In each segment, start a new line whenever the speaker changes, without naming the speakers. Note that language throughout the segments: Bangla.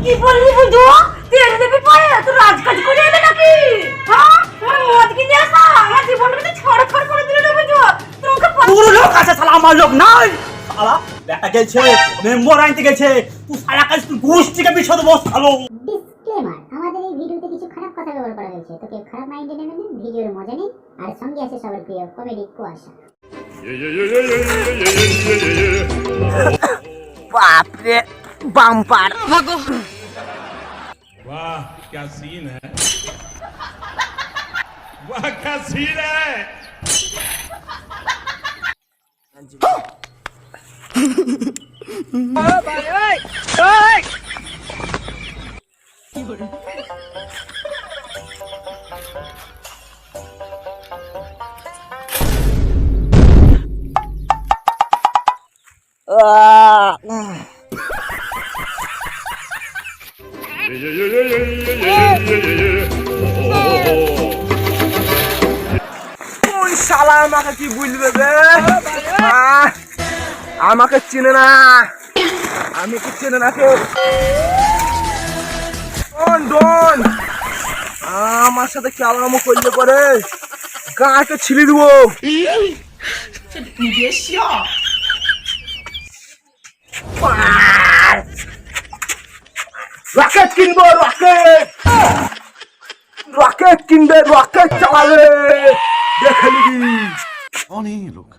কি বললি বুঝু? তেল দেবে পায়ে তো রাজকাজ করে এলে নাকি? হ্যাঁ তোর মদ কিনে আসা আমার জীবনটাকে ছড়ছড় করে দিল রে বুঝু। তোকে
পুরো লোক আছে শালা, আমার লোক নাই শালা। দেখা গেছে মেম্বার আনতে গেছে, তুই সারা কাজ তুই ঘুষ থেকে বিশদ বস খালো।
ডিসক্লেমার, আমাদের এই ভিডিওতে কিছু খারাপ কথা ব্যবহার করা হয়েছে, তো কেউ খারাপ মাইন্ডে নেবেন না। ভিডিওর মজা নিন, আর সঙ্গে আছে সবার প্রিয় কমেডি কুয়াশা।
बाप रे बम्पर।
वाह क्या सीन है, वाह क्या सीन है।
কোন শালা আমাকে কি বুঝবে বে? আমাকে চিনে না, আমি কি চিনে না কেউ? ডন ডন আমার সাথে কেলামো করলে পরে গাঁকে ছিলি দেবো। রকেট কিনবো, রকেট রকেট কিনবে, রকেট চালাবে, দেখে নিবি।
कौन है ये लोग,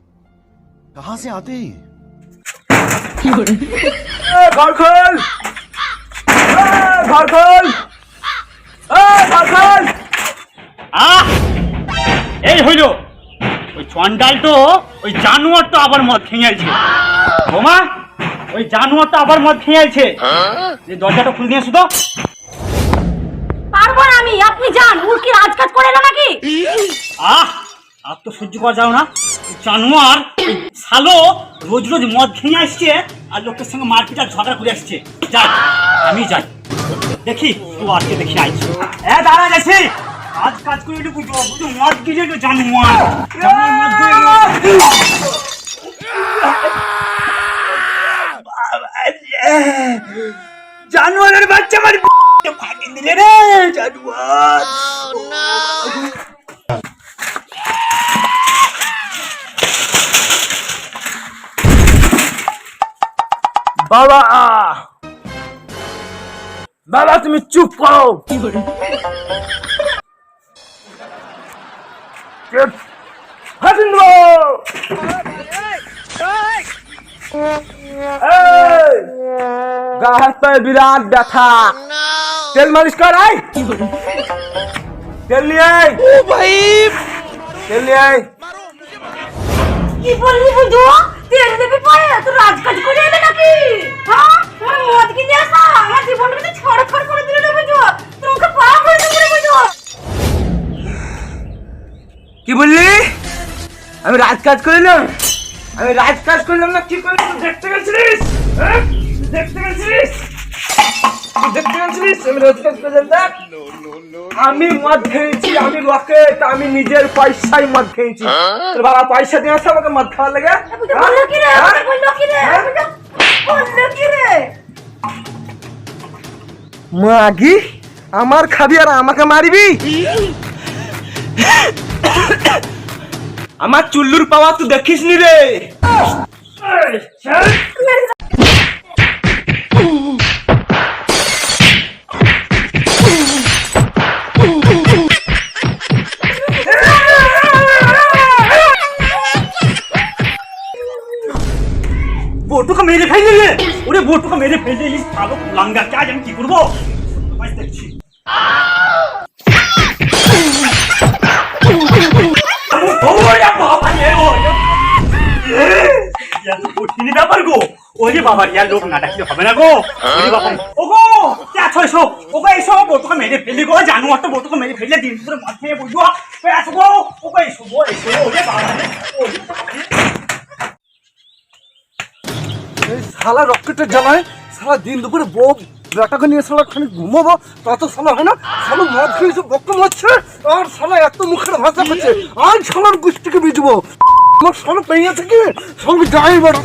कहाँ से आते हैं?
ঘর খোল, ঘর খোল, ঘর খোল।
এই হইল ওই চন্ডাল তো, ওই জানোয়ার তো আবার মদ খেয়েছে। বোমা ওই জানোয়ার তো আবার মদ খেয়েছে। এই দরজাটা খুলে দিয়ে শুধু।
পারবো না আমি, আপনি যান। ওর কি রাজকাজ করে এলো নাকি?
আর তো সহ্য করা যাও না। জানোয়ার শালো রোজ রোজ মদ খেয়ে আসছে আর লোকের সঙ্গে মারপিট আর ঝগড়া করে আসছে। যাই আমি যাই, দেখি ও আজকে দেখি আইছি। দাঁড়া গেছি কাজ কাজ করে একটু বুঝো বুঝো মদ গিয়ে একটু জানোয়ার জানোয়ার মদ জানোয়ারের বাচ্চা মারি ফাটিয়ে দিলে রে জানোয়ার।
বাবা বাবা তুমি চুপ করো। ফাটিয়ে দেবো। গা হাত পায়ে বিরাট ব্যথা, তেল মালিশ কর। আয় তেল নিয়ে আয়, তেল নিয়ে আয়।
কি বললি বুঝু? তেল দেবে পায়ে তো রাজকাজ করে এলে নাকি? হ্যাঁ তোর মদ কিনে আসা আমার জীবনটাকে ছড়ছড় করে দিল রে বুঝু। তোকে পাওয়া করে দেবো রে বুঝু।
কি বললি? আমি রাজকাজ করলাম? আমি রাজকাজ করলাম না কি করলাম? দেখতে গেছিলিস? হ্যাঁ দেখতে গেছিলিস? দেখতে গেছিলিস? আমি রাজকাজ করলাম না। আমি মদ খেয়েছি, আমি রকেট, আমি নিজের পয়সায় মদ খেয়েছি। তোর বাবা পয়সা দিয়ে আসে আমাকে মদ খাওয়ার লাগে?
বললো কি রে? বললো কি রে? বললো কি রে?
মাগি আমার খাবি আর আমাকে মারিবি? আমার চুল্লুর পাওয়া তুই দেখিস নি রে।
बोटू का मेरे फेल ले ओरे बोटू का मेरे फेल ले इस सालो लंगा क्या जान की करबो मैं देखছি ওরে বাবা রে ইয়া তো কঠিন ব্যাপার গো। ওরে বাবা ইয়া লোক না ডাকলে হবে না গো। ওরে বাবা ওগো কে আছো এসো, ওগো এসো बोटू का मेरे फेल গো। জানোয়ার তো बोटू का मेरे फेल দিন পুরো মাথায় বুঝো। কে আছো গো, ওগো এসো গো এসো। ওরে বাবা রে
এই শালা রকেটের জ্বালায় সারা দিন দুপুরে বউ বেটাকে নিয়ে শালা খানিক ঘুমাবো তা তো শালা হয় না। শালা মদ খেয়েছে বক্ক মারছে আর শালা এত মুখের ভাষা করছে। আজ শালার গুষ্টিকে বিজবো। আমার শালা পেয়ে থেকে সঙ্গে যাই বড়।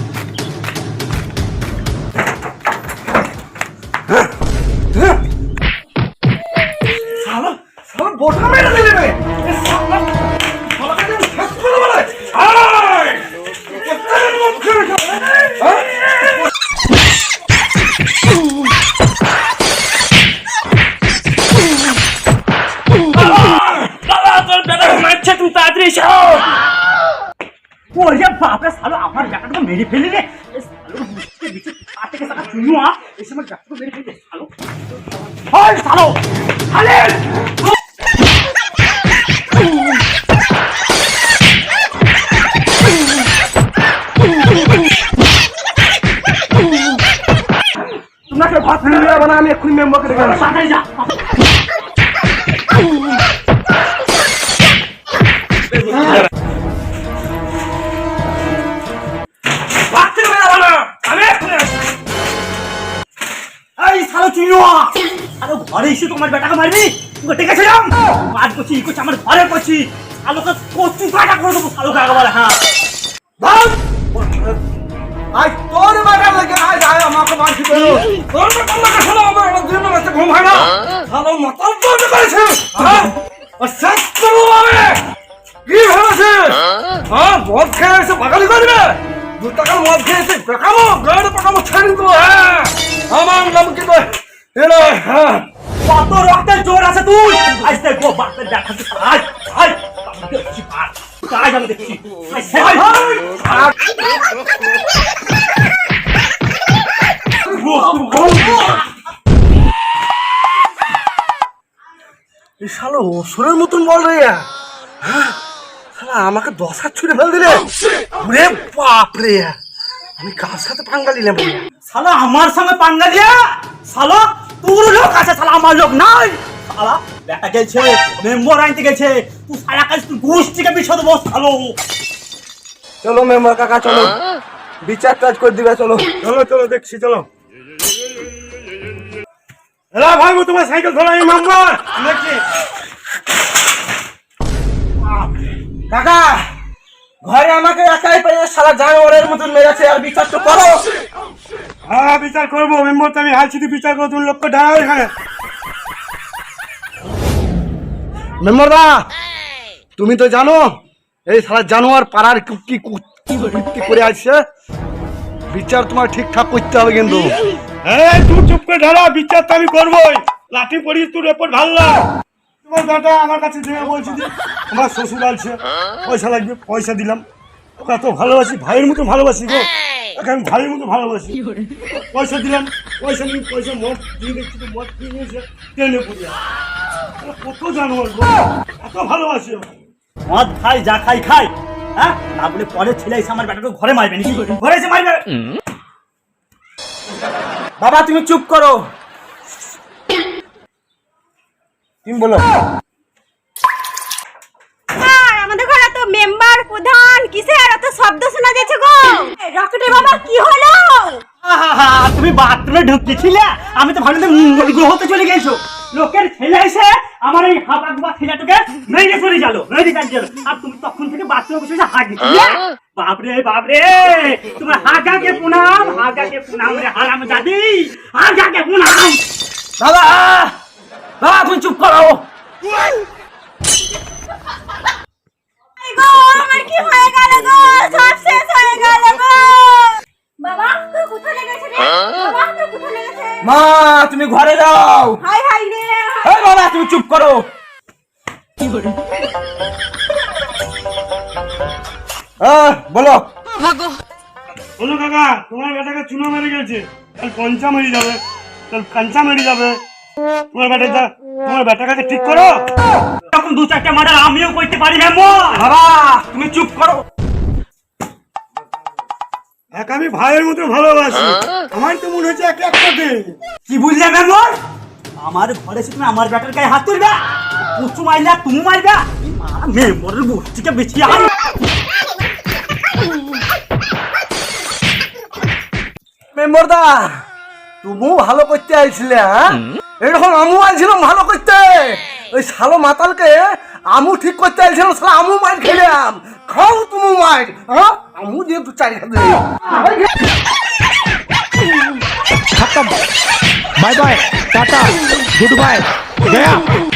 ওরে বাপরে শালো আমার ব্যাটাকে মেরে ফেলে রে শালো বুঝতে বিচে কাটে কে সাকা চুনুয়া এই সময় ব্যাটাকে মেরে ফেলে শালো হয় শালো খালিদ
তোমাকে ভাত ফেলে দেবো না, আমি এক্ষুনি মেম্বারকে ডেকে আনছি।
তাড়াতাড়ি যা
ভাত ফেলে দেবো না, আমি এক্ষুনি আসছি।
এই শালো চুনুয়া শালো ঘরে এসে তোমার ব্যাটাকে মারবি তোকে ডেকেছিলাম মার করছি ই করছি আমার ঘরে করছি শালোকে কচু কাটা করে দেবো শালোকে একেবারে হ্যাঁ
ভাত! আজ তোর বাগান লাগে, আজ আয় আমাকে মারছি তো। তোর বাগান লাগে, শালা আমার দিন রাতে ঘুম হয় না। শালা মাতাল তো করেছে, হ্যাঁ? আর শেষ করবো আমি। কি ভেবেছে? হ্যাঁ, মদ খেয়ে এসে বাগানি করবে? 2 টাকার মদ খেয়ে এসে পেকামো, গাড়ি পেকামো ছেড়ে দিবো, হ্যাঁ? আমার নাম কি তো? এরা, হ্যাঁ।
কত রক্তের জোর আছে তুই আজ দেখবো বাপের দেখাচ্ছি আজ আজ আমি দেখছি আজ আমি দেখছি
এই শালা অসুরের মতন বল রে, হ্যাঁ? শালা আমাকে 10 হাত ছুঁড়ে ফেল দিলে। ওরে বাপ রে, আমি কার সাথে পাঙ্গা নিলাম?
শালা আমার সঙ্গে পাঙ্গা দিয়া শালা তোর লোক আছে শালা আমার লোক নাই শালা বেটা গেছে মেম্বার আনতে গেছে তুই সারা কাজ তুই গোষ্ঠীকে বিছদ বস শালো
চলো মেম্বার কাকা, চলো বিচার কাজ করে দিবে, চলো চলো চলো দেখছি, চলো। এলা ভাই, তোমার সাইকেল ধরা এই মেম্বার দেখছি। কাকা, ঘরে আমাকে একাই পেয়ে সারা জানোয়ারের মতন মেরেছে, আর বিচার তো করো। হ্যাঁ, বিচার করবো মেম্বার, তো আমি হালছিটি বিচার করবো, তুমি লোককে দাঁড়াও এখানে। মেম্বার দা, তুমি তো জানো এই সারা জানোয়ার পাড়ার কি করে আসছে, বিচার তোমার ঠিকঠাক করতে হবে কিন্তু। হ্যাঁ, তুই চুপ করে দাঁড়া, বিচার তো আমি করবোই। লাঠি পড়িয়ে তোর রেপোর্ট ভালো না। তোমার দাদা আমার কাছে দিয়ে বলছি যে আমার শ্বশুর আছে, পয়সা লাগবে, পয়সা দিলাম। ওকে এত ভালোবাসি, ভাইয়ের মতো ভালোবাসি গো, ওকে আমি ভাইয়ের মতো ভালোবাসি। পয়সা দিলাম, পয়সা নিয়ে পয়সা মদ দিয়ে দেখছি তো মদ দিয়ে নিয়েছে, ট্রেনে পড়ে কত জানোয়ার গো, এত ভালোবাসি।
মদ খাই যা খাই খাই হ্যাঁ তারপরে পরে ছেলে এসে আমার বেটাকে ঘরে মারবে নাকি ঘরে এসে মারবে
বাবা তুমি চুপ করো, তুমি বলো।
আমাদের ঘরে তো মেম্বার প্রধান কিসের এত শব্দ শোনা যাচ্ছে গো? রকেটের বাবা কি হলো?
তুমি বাথরুমে ঢুকতেছিলে আমি তো ভাবলাম গ্রহ হতে চলে গেছো লোকের ছেলে এসে আমার এই হাবাগুবা ছেলেটাকে মেরে চলে গেল আর তুমি তখন থেকে বাথরুমে বসে হাত দিছিলে বাপরে বাপরে তোমার হাগাকে প্রণাম রে হারাম জাদি হাগাকে প্রণাম।
বাবা বাবা তুমি চুপ করো।
গো আমার কি হয়ে গেল গো? সব শেষ হয়ে গেল গো। বাবা তুই কোথায় লেগেছে রে? বাবা তুই কোথায় লেগেছে?
মা তুমি ঘরে যাও।
হাই হাই রে।
এই বাবা তুমি চুপ করো। বলো
বলো কাকা, তোমার বেটাকে চুনো মেরে গেছে, কাল পঞ্চা মেরে যাবে, কাল কাঞ্চা মেরে যাবে। তোমার বেটাকে ঠিক করো।
তখন 2-4টা মার্ডার আমিও করতে পারি মেম্বার।
বাবা তুমি চুপ করো।
এক আমি ভাইয়ের মতো ভালোবাসি, আমার তো মনে হচ্ছে একটা
কি বুঝলে মেম্বার? আমার ঘরে এসে তুমি আমার বেটার গায়ে হাত তুলবে, কুচু মারলে তুমি মারবে, মেম্বারের গোষ্ঠীকে বেশি আর
মেম্বার দা তুমিও ভালো করতে আইছিলে, হ্যাঁ এরকম আমু আইছিলাম ভালো করতে। ওই শালো মাতালকে আমু ঠিক করতে আইছিলাম, শালা আমু মার খেলাম। খাও তুমি মার, হ্যাঁ আমু দিয়ে 2-4 খাবে।
खत्म। Bye bye tata goodbye गया।